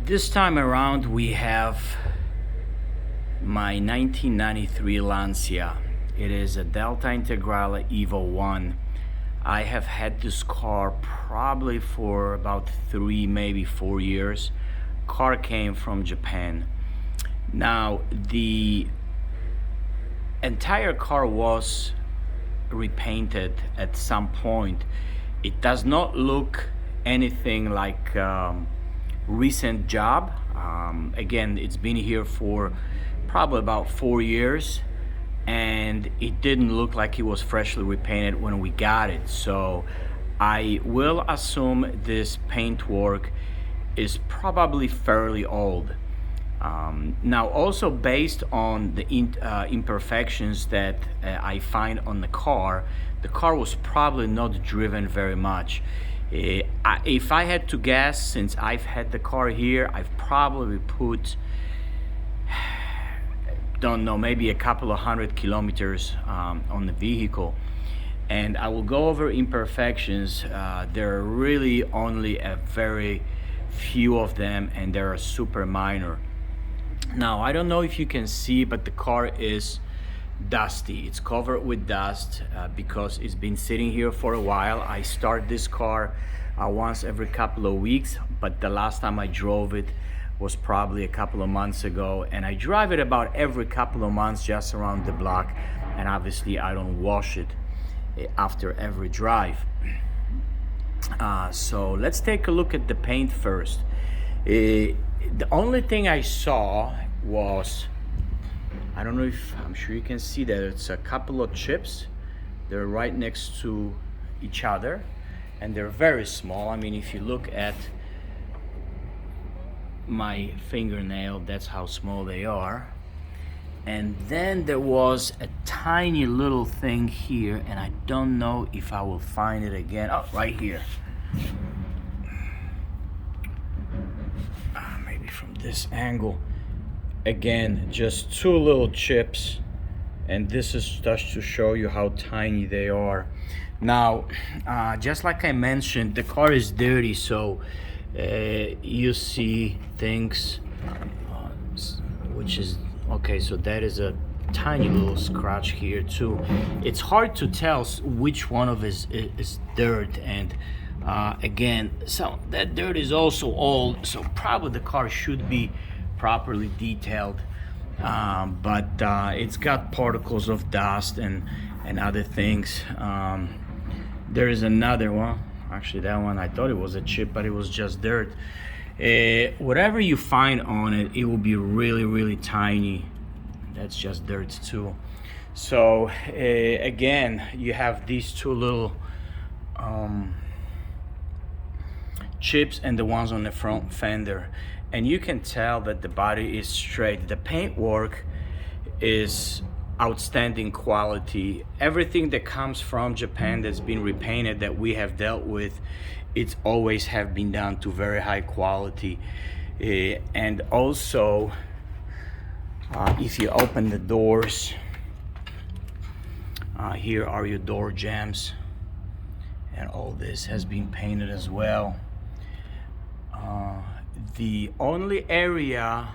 This time around we have my 1993 Lancia. It is a Delta Integrale Evo 1. I have had this car probably for about 3, maybe 4 years. Car came from Japan. Now the entire car was repainted at some point. It does not look anything like recent job. Again, it's been here for probably about 4 years, and it didn't look like it was freshly repainted when we got it. So I will assume this paintwork is probably fairly old. Now, also based on the imperfections that I find on the car was probably not driven very much. If I had to guess, since I've had the car here, I've probably put, don't know, maybe a couple of 100 kilometers on the vehicle. And I will go over imperfections. There are really only a very few of them, and they are super minor. Now, I don't know if you can see, but the car is dusty. It's covered with dust because it's been sitting here for a while. I start this car once every couple of weeks, but the last time I drove it was probably a couple of months ago, and I drive it about every couple of months just around the block, and obviously I don't wash it after every drive. So let's take a look at the paint first. The only thing I saw was, I don't know if, I'm sure you can see that it's a couple of chips. They're right next to each other, and they're very small. I mean, if you look at my fingernail, that's how small they are. And then there was a tiny little thing here, and I don't know if I will find it again. Oh, right here. Maybe from this angle. Again, just two little chips, and this is just to show you how tiny they are. Now, just like I mentioned, the car is dirty, so you see things, which is okay. So that is a tiny little scratch here too. It's hard to tell which one of it is dirt, and again, so that dirt is also old, so probably the car should be properly detailed, but it's got particles of dust and other things. There is another one, actually that one I thought it was a chip, but it was just dirt. Whatever you find on it, it will be really tiny. That's just dirt too. So again, you have these two little chips and the ones on the front fender, and you can tell that the body is straight. The paintwork is outstanding quality. Everything that comes from Japan that's been repainted that we have dealt with, it's always have been done to very high quality. And also, if you open the doors, here are your door jambs, and all this has been painted as well. The only area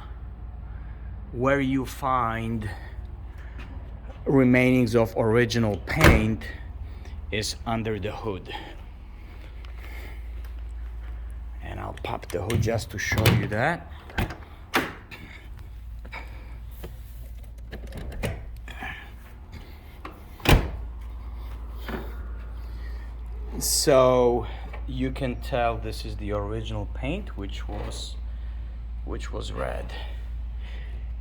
where you find remainings of original paint is under the hood, and I'll pop the hood just to show you that. So you can tell this is the original paint, which was red,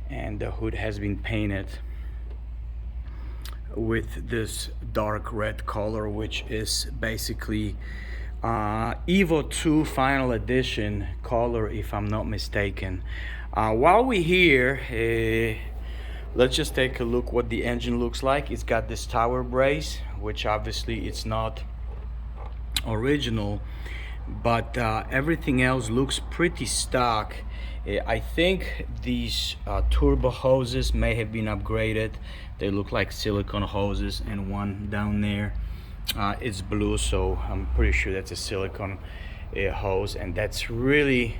and the hood has been painted with this dark red color, which is basically Evo 2 final edition color, if I'm not mistaken. While we're here, let's just take a look what the engine looks like. It's got this tower brace, which obviously it's not original, but everything else looks pretty stock. I think these turbo hoses may have been upgraded. They look like silicone hoses, and one down there is blue, so I'm pretty sure that's a silicone hose, and that's really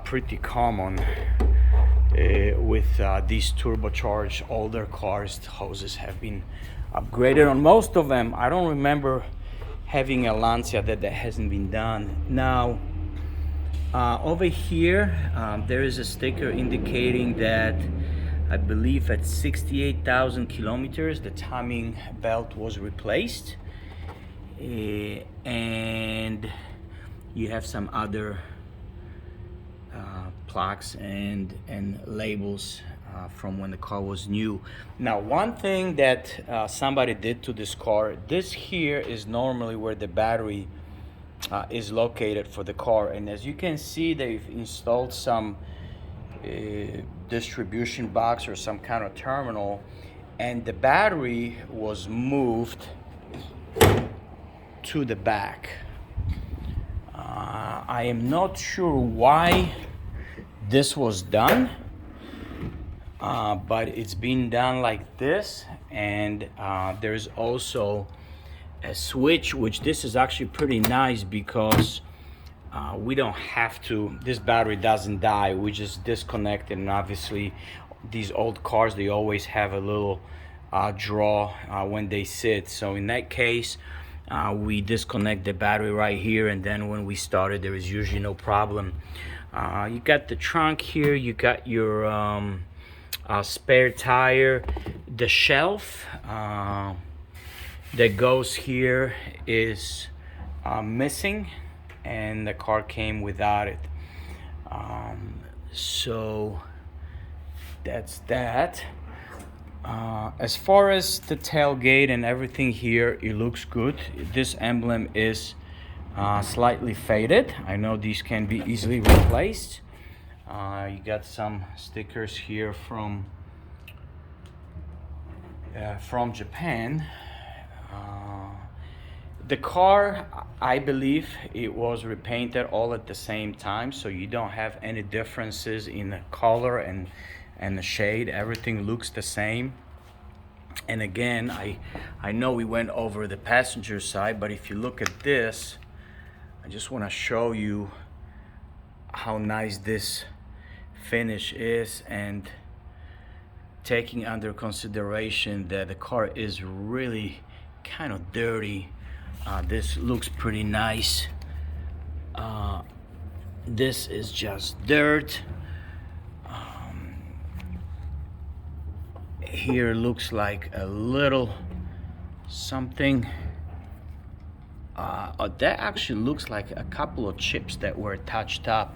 pretty common with these turbocharged older cars. The hoses have been upgraded on most of them. I don't remember having a Lancia that hasn't been done. Now over here there is a sticker indicating that I believe at 68,000 kilometers the timing belt was replaced, and you have some other plaques and labels from when the car was new. Now, one thing that somebody did to this car, this here is normally where the battery is located for the car, and as you can see, they've installed some distribution box or some kind of terminal, and the battery was moved to the back. I am not sure why this was done, but it's been done like this, and there's also a switch, which this is actually pretty nice because we don't have to, this battery doesn't die, we just disconnect it. And obviously these old cars, they always have a little draw when they sit, so in that case we disconnect the battery right here, and then when we start it, there is usually no problem. You got the trunk here, you got your spare tire, the shelf that goes here is missing, and the car came without it. So that's that. As far as the tailgate and everything here, it looks good. This emblem is slightly faded. I know these can be easily replaced. You got some stickers here from Japan. The car, I believe it was repainted all at the same time, so you don't have any differences in the color and the shade. Everything looks the same. And again, I know we went over the passenger side, but if you look at this, I just want to show you how nice this finish is, and taking under consideration that the car is really kind of dirty, this looks pretty nice. This is just dirt. Here looks like a little something. That actually looks like a couple of chips that were touched up.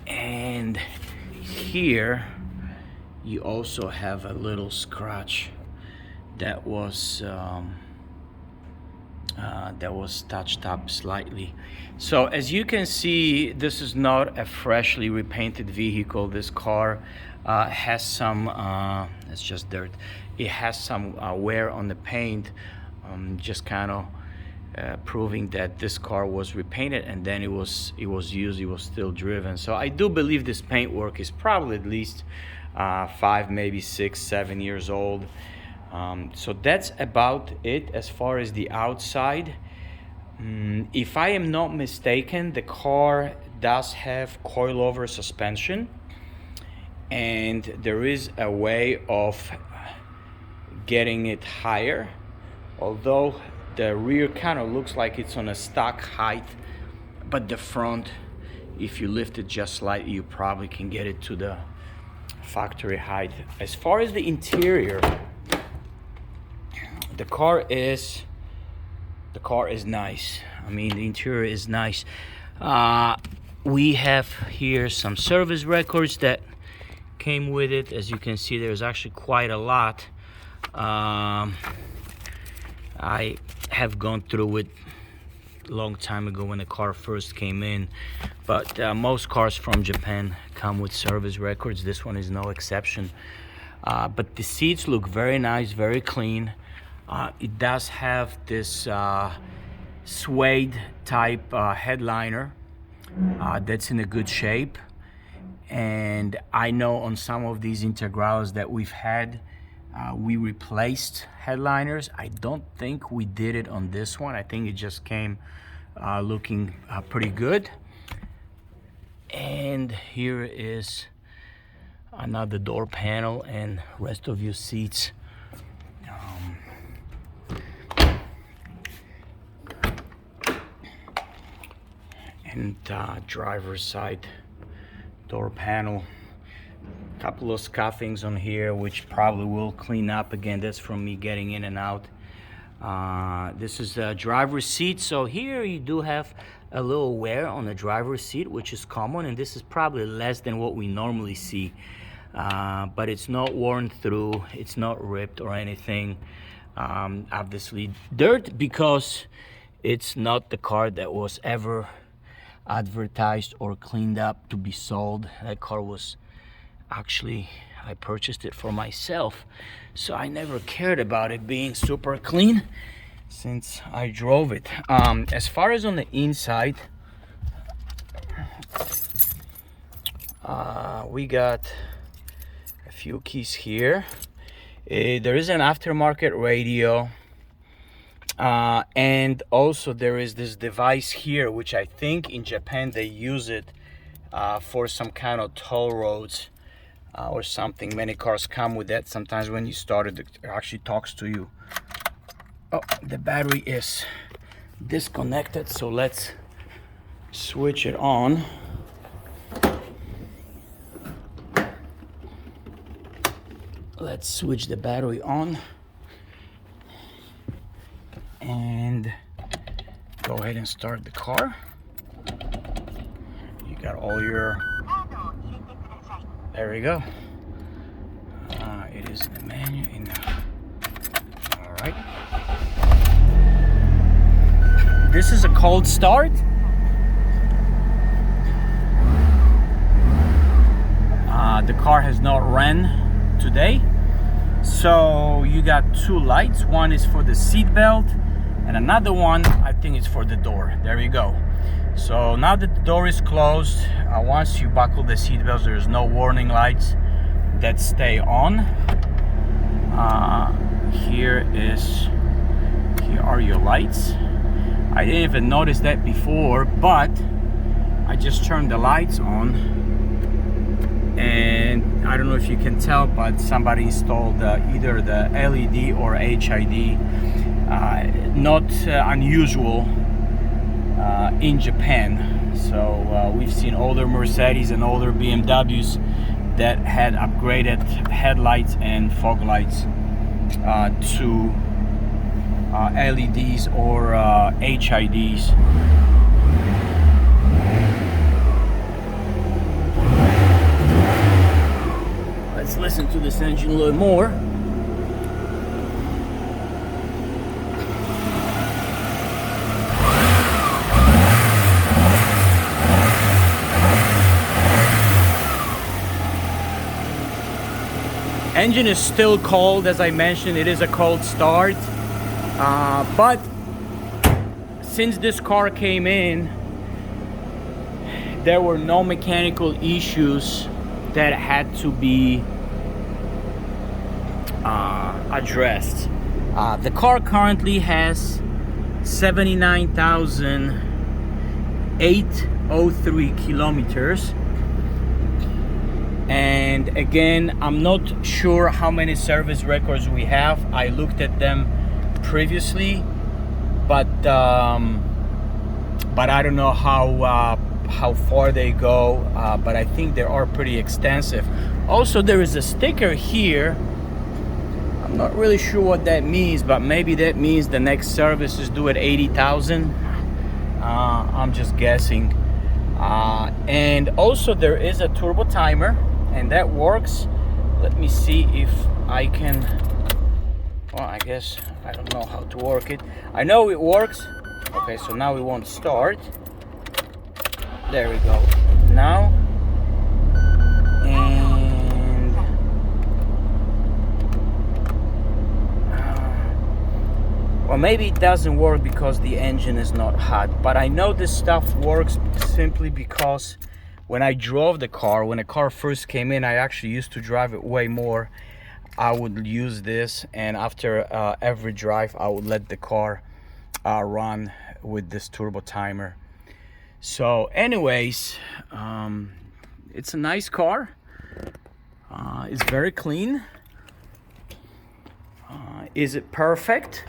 And here you also have a little scratch that was touched up slightly. So as you can see, this is not a freshly repainted vehicle. This car has some it's just dirt. It has some wear on the paint, just kind of proving that this car was repainted and then it was used, it was still driven. So I do believe this paint work is probably at least 5, maybe 6, 7 years old. So that's about it as far as the outside. If I am not mistaken, the car does have coilover suspension, and there is a way of getting it higher, although the rear kind of looks like it's on a stock height, but the front, if you lift it just slightly, you probably can get it to the factory height. As far as the interior, the car is nice. I mean, the interior is nice. We have here some service records that came with it. As you can see, there's actually quite a lot. I have gone through it a long time ago when the car first came in, but most cars from Japan come with service records. This one is no exception. But the seats look very nice, very clean. It does have this suede type headliner that's in a good shape, and I know on some of these Integrales that we've had, we replaced headliners. I don't think we did it on this one. I think it just came looking pretty good. And here is another door panel and rest of your seats. And driver's side door panel. Couple of scuffings on here, which probably will clean up again. That's from me getting in and out. This is the driver's seat. So here you do have a little wear on the driver's seat, which is common, and this is probably less than what we normally see. But it's not worn through, it's not ripped or anything. Obviously dirt, because it's not the car that was ever advertised or cleaned up to be sold. That car was actually, I purchased it for myself, so I never cared about it being super clean since I drove it. As far as on the inside, we got a few keys here. There is an aftermarket radio. And also there is this device here, which I think in Japan they use it for some kind of toll roads or something. Many cars come with that. Sometimes when you start it, it actually talks to you. Oh, the battery is disconnected, so let's switch it on. Let's switch the battery on and go ahead and start the car. You got all your, there we go. It is in the menu, all right. This is a cold start. The car has not ran today. So you got two lights. One is for the seat belt, and another one, I think it's for the door. There you go. So now that the door is closed, once you buckle the seat belts, there's no warning lights that stay on. Here are your lights. I didn't even notice that before, but I just turned the lights on, and I don't know if you can tell, but somebody installed either the LED or HID. Not unusual in Japan. So we've seen older Mercedes and older BMWs that had upgraded headlights and fog lights to LEDs or HIDs. Let's listen to this engine a little more. Engine is still cold, as I mentioned. It is a cold start, but since this car came in, there were no mechanical issues that had to be addressed. The car currently has 79,803 kilometers. And again, I'm not sure how many service records we have. I looked at them previously, but I don't know how far they go. But I think they are pretty extensive. Also, there is a sticker here. I'm not really sure what that means, but maybe that means the next service is due at 80,000. I'm just guessing. And also there is a turbo timer, and that works. Let me see if I can, well, I guess I don't know how to work it. I know it works. Okay, so now we won't start. There we go. Now, and well, maybe it doesn't work because the engine is not hot, but I know this stuff works simply because when I drove the car, when the car first came in, I actually used to drive it way more. I would use this, and after every drive, I would let the car run with this turbo timer. So anyways, it's a nice car. It's very clean. Is it perfect?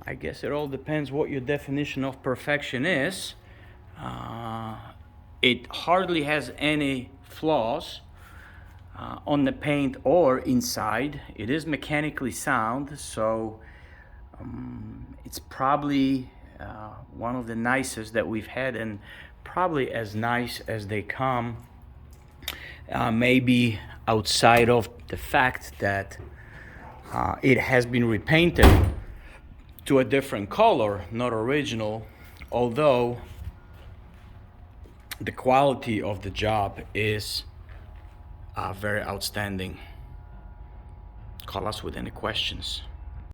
I guess it all depends what your definition of perfection is. It hardly has any flaws on the paint or inside. It is mechanically sound, so it's probably one of the nicest that we've had, and probably as nice as they come. Maybe outside of the fact that it has been repainted to a different color, not original, although the quality of the job is very outstanding. Call us with any questions.